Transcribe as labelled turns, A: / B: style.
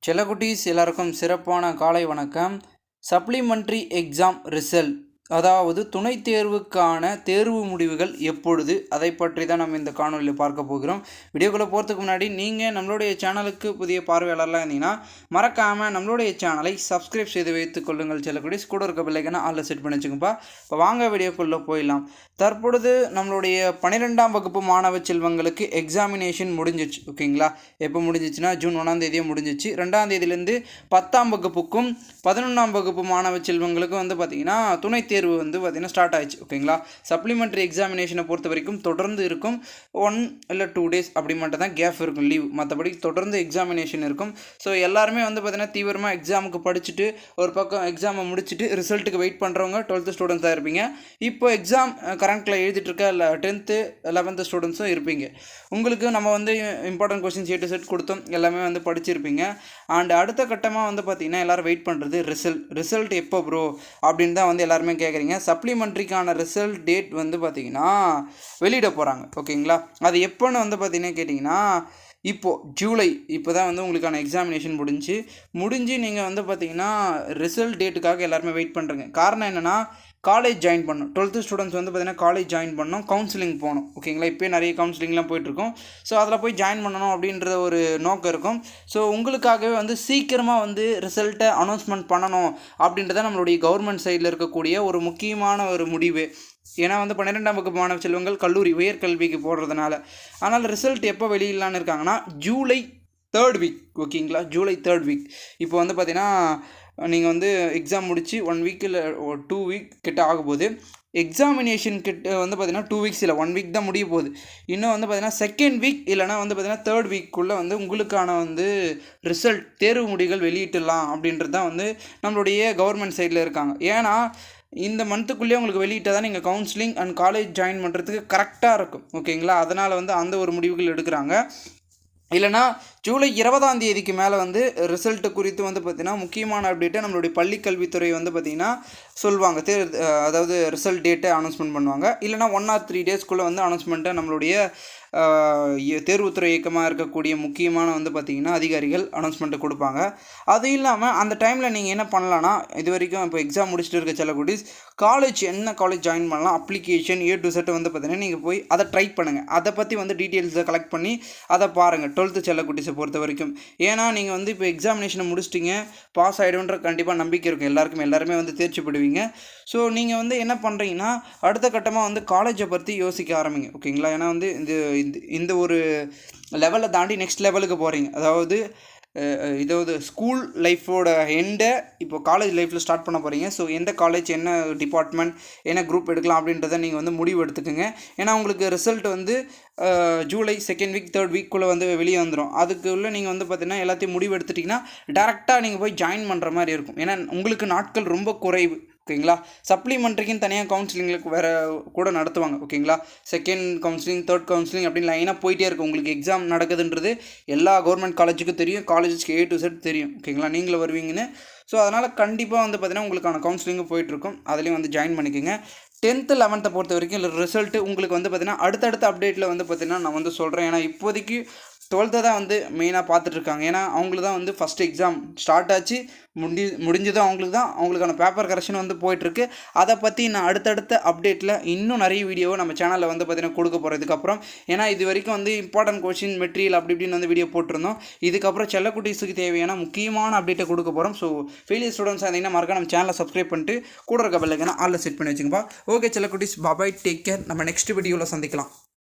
A: செல்லக்குட்டீஸ் எல்லாருக்கும் சிறப்பான காலை வணக்கம். சப்ளிமெண்ட்ரி எக்ஸாம் ரிசல்ட், அதாவது துணைத் தேர்வுக்கான தேர்வு முடிவுகள் எப்பொழுது, அதை பற்றி தான் நம்ம இந்த காணொலியில் பார்க்க போகிறோம். வீடியோக்குள்ளே போகிறதுக்கு முன்னாடி நீங்கள் நம்மளுடைய சேனலுக்கு புதிய பார்வையாளர்லாம் இருந்தீங்கன்னா மறக்காமல் நம்மளுடைய சேனலை சப்ஸ்கிரைப் செய்து வைத்துக் கொள்ளுங்கள். செல்லக்குட்டீஸ் கூட இருக்க பிள்ளைங்கன்னா அதில் செட் பண்ணி வச்சுக்கோப்பா. இப்போ வாங்க வீடியோக்குள்ளே போயிடலாம். தற்பொழுது நம்மளுடைய 12ஆம் வகுப்பு மாணவ செல்வங்களுக்கு எக்ஸாமினேஷன் முடிஞ்சிச்சு. ஓகேங்களா? எப்போ முடிஞ்சிச்சுன்னா ஜூன் 1ஆம் தேதியே முடிஞ்சிச்சு. 2ஆம் தேதியிலேருந்து 10ஆம் வகுப்புக்கும் 11ஆம் வகுப்பு மாணவ செல்வங்களுக்கும் வந்து பார்த்திங்கன்னா துணைத் தேர்வு வந்து பார்த்திங்கன்னா ஸ்டார்ட் ஆயிடுச்சு. ஓகேங்களா? சப்ளிமெண்ட்ரி எக்ஸாமினேஷனை பொறுத்த வரைக்கும் தொடர்ந்து இருக்கும். 1 இல்லை 2 டேஸ் அப்படி மட்டும் தான் கேப் இருக்கும், லீவ். மற்றபடி தொடர்ந்து எக்ஸாமினேஷன் இருக்கும். ஸோ எல்லாருமே வந்து பார்த்திங்கன்னா தீவிரமாக எக்ஸாமுக்கு படிச்சுட்டு ஒரு பக்கம் எக்ஸாமை முடிச்சுட்டு ரிசல்ட்டுக்கு வெயிட் பண்ணுறவங்க 12th ஸ்டூடெண்ட்ஸ் தான் இருப்பீங்க. இப்போ எக்ஸாம் கரண்ட்டில் எழுதிட்டு இருக்க 10th 11th ஸ்டூடெண்ட்ஸும் இருப்பீங்க. உங்களுக்கு நம்ம வந்து important questions A to Z கொடுத்தோம், எல்லாமே வந்து படிச்சிருப்பீங்க. அண்ட் அடுத்த கட்டமாக வந்து பார்த்திங்கன்னா எல்லோரும் வெயிட் பண்ணுறது ரிசல்ட் எப்போ ப்ரோ அப்படின்னு தான் வந்து எல்லாருமே கேட்குறீங்க. சப்ளிமெண்ட்ரிக்கான ரிசல்ட் டேட் வந்து பார்த்திங்கன்னா வெளியிட போகிறாங்க. ஓகேங்களா? அது எப்போன்னு வந்து பார்த்திங்கன்னா கேட்டிங்கன்னா இப்போது ஜூலை இப்போ தான் வந்து உங்களுக்கான எக்ஸாமினேஷன் முடிஞ்சு நீங்கள் வந்து பார்த்திங்கன்னா ரிசல்ட் டேட்டுக்காக எல்லாருமே வெயிட் பண்ணுறீங்க. காரணம் என்னென்னா காலேஜ் ஜாயின் பண்ணணும். 12th ஸ்டூடெண்ட்ஸ் வந்து பார்த்திங்கன்னா காலேஜ் ஜாயின் பண்ணணும், கவுன்சிலிங் போகணும். ஓகேங்களா? இப்போயே நிறைய கவுன்சிலிங்லாம் போயிட்டுருக்கோம். ஸோ அதில் போய் ஜாயின் பண்ணணும் அப்படின்ற ஒரு நோக்கம் இருக்கும். ஸோ உங்களுக்காகவே வந்து சீக்கிரமாக வந்து ரிசல்ட்டை அனௌன்ஸ்மெண்ட் பண்ணணும் அப்படின்றத நம்மளுடைய கவர்மெண்ட் சைடில் இருக்கக்கூடிய ஒரு முக்கியமான ஒரு முடிவு. ஏன்னா வந்து 12ஆம் வகுப்பு மாணவ செல்வங்கள் கல்லூரி உயர்கல்விக்கு போடுறதுனால. ஆனால் ரிசல்ட் எப்போ வெளியிடலான்னு இருக்காங்கன்னா ஜூலை 3rd வீக். ஓகேங்களா? July 3rd week. இப்போ வந்து பார்த்திங்கன்னா நீங்கள் வந்து எக்ஸாம் முடித்து 1 வீக் இல்லை 2 வீக் கிட்ட ஆகும்போது எக்ஸாமினேஷன் கிட்ட வந்து பார்த்திங்கன்னா 2 வீக்ஸ் இல்லை 1 வீக் தான் முடிய போகுது. இன்னும் வந்து பார்த்திங்கன்னா 2nd வீக் இல்லைனா வந்து பார்த்திங்கன்னா 3rd வீக்குள்ளே வந்து உங்களுக்கான வந்து ரிசல்ட் தேர்வு முடிவுகள் வெளியிட்டுடலாம் அப்படின்றது தான் வந்து நம்மளுடைய கவர்மெண்ட் சைடில் இருக்காங்க. ஏன்னா இந்த மந்த்துக்குள்ளேயே உங்களுக்கு வெளியிட்டால் தான் நீங்கள் கவுன்சிலிங் அண்ட் காலேஜ் ஜாயின் பண்ணுறதுக்கு கரெக்டாக இருக்கும். ஓகேங்களா? அதனால் வந்து அந்த ஒரு முடிவுகள் எடுக்கிறாங்க. இல்லைனா ஜூலை 20ஆம் தேதிக்கு மேலே வந்து ரிசல்ட்டு குறித்து வந்து பார்த்திங்கன்னா முக்கியமான அப்டேட்டை நம்மளுடைய பள்ளிக்கல்வித்துறை வந்து பார்த்திங்கன்னா சொல்லுவாங்க. அதாவது ரிசல்ட் டேட்டை அனௌன்ஸ்மெண்ட் பண்ணுவாங்க. இல்லைனா 1 or 3 டேஸ்க்குள்ளே வந்து அனௌன்ஸ்மெண்ட்டை நம்மளுடைய தேர்வுத்துறை இயக்கமாக இருக்கக்கூடிய முக்கியமான வந்து பார்த்திங்கன்னா அதிகாரிகள் அனௌன்ஸ்மெண்ட்டை கொடுப்பாங்க. அது இல்லாமல் அந்த டைமில் நீங்கள் என்ன பண்ணலான்னா, இது வரைக்கும் இப்போ எக்ஸாம் முடிச்சுட்டு இருக்க செல்லக்குட்டீஸ் காலேஜ் என்ன காலேஜ் ஜாயின் பண்ணலாம், அப்ளிகேஷன் A to Z வந்து பார்த்திங்கன்னா நீங்கள் போய் அதை ட்ரை பண்ணுங்கள். அதை பற்றி வந்து டீட்டெயில்ஸை கலெக்ட் பண்ணி அதை பாருங்கள் 12th செல்லக்குட்டீஸை பொறுத்த வரைக்கும். ஏன்னா நீங்கள் வந்து இப்போ எக்ஸாமினேஷனை முடிச்சிட்டிங்க, பாஸ் ஆகிடும்ன்ற கண்டிப்பாக நம்பிக்கை இருக்கும் எல்லாருமே வந்து தேர்ச்சி படுவீங்க. ஸோ நீங்கள் வந்து என்ன பண்ணுறீங்கன்னா அடுத்த கட்டமாக வந்து காலேஜை பற்றி யோசிக்க ஆரம்பிங்க. ஓகேங்களா? ஏன்னா வந்து இந்த ஒரு லெவலை தாண்டி நெக்ஸ்ட் லெவலுக்கு போகிறீங்க. அதாவது ஸ்கூல் லைஃபோட எண்டை இப்போ காலேஜ் லைஃப்பில் ஸ்டார்ட் பண்ண போகிறீங்க. ஸோ எந்த காலேஜ், என்ன டிபார்ட்மெண்ட், என்ன குரூப் எடுக்கலாம் அப்படின்றத நீங்கள் வந்து முடிவு எடுத்துக்கோங்க. ஏன்னா உங்களுக்கு ரிசல்ட் வந்து ஜூலை 2nd வீக் 3rd வீக்குள்ளே வந்து வெளியே வந்துடும். அதுக்குள்ளே நீங்கள் வந்து பார்த்திங்கன்னா எல்லாத்தையும் முடிவு எடுத்துட்டிங்கன்னா டேரெக்டாக நீங்கள் போய் ஜாயின் பண்ணுற மாதிரி இருக்கும். ஏன்னா உங்களுக்கு நாட்கள் ரொம்ப குறைவு. ஓகேங்களா? சப்ளிமெண்ட்ரிக்குன்னு தனியாக கவுன்சிலிங்களுக்கு வேறு கூட நடத்துவாங்க. ஓகேங்களா? 2nd கவுன்சிலிங் 3rd கவுன்சிலிங் அப்படின்னு லைனாக போயிட்டே இருக்கும். உங்களுக்கு எக்ஸாம் நடக்குதுன்றது எல்லா கவர்மெண்ட் காலேஜுக்கும் தெரியும், காலேஜஸ்க்கு A to Z தெரியும். ஓகேங்களா? நீங்களும் வருவீங்கன்னு. ஸோ அதனால் கண்டிப்பாக வந்து பார்த்திங்கன்னா உங்களுக்கான கவுன்சிலிங்கும் போயிட்டுருக்கும். அதுலேயும் வந்து ஜாயின் பண்ணிக்கோங்க. 10th 11th பொறுத்த வரைக்கும் ரிசல்ட்டு உங்களுக்கு வந்து பார்த்திங்கன்னா அடுத்தடுத்த அப்டேட்டில் வந்து பார்த்திங்கன்னா நான் வந்து சொல்கிறேன். ஏன்னா இப்போதைக்கு 12th தான் வந்து மெயினாக பார்த்துட்ருக்காங்க. ஏன்னா அவங்களுக்கு தான் வந்து ஃபஸ்ட்டு எக்ஸாம் ஸ்டார்ட் ஆச்சு, முடிஞ்சதும் அவங்களுக்கான பேப்பர் கரெக்ஷன் வந்து போயிட்டுருக்கு. அதை பற்றி நான் அடுத்தடுத்த அப்டேட்டில் இன்னும் நிறைய வீடியோவை நம்ம சேனலில் வந்து பார்த்திங்கன்னா கொடுக்க போகிறோம் இதுக்கப்புறம். ஏன்னா இது வரைக்கும் வந்து இம்பார்ட்டன்ட் கொஸ்டின் மெட்டீரியல் அப்படி இப்படின்னு வந்து வீடியோ போட்டிருந்தோம். இதுக்கப்புறம் செல்லக்குட்டீஸுக்கு தேவையான முக்கியமான அப்டேட்டை கொடுக்க போகிறோம். ஸோ ஃபெயிலியர் ஸ்டூடெண்ட்ஸ் இருந்தீங்கன்னா மறக்க நம்ம சேனலை சப்ஸ்கிரைப் பண்ணிட்டு கூட இருக்க பெல் ஐகானை ஆல்ல செட் பண்ணி வச்சுங்கப்பா. ஓகே செல்லக்குட்டீஸ், பாய், டேக் கேர். நம்ம நெக்ஸ்ட் வீடியோவில் சந்திக்கலாம்.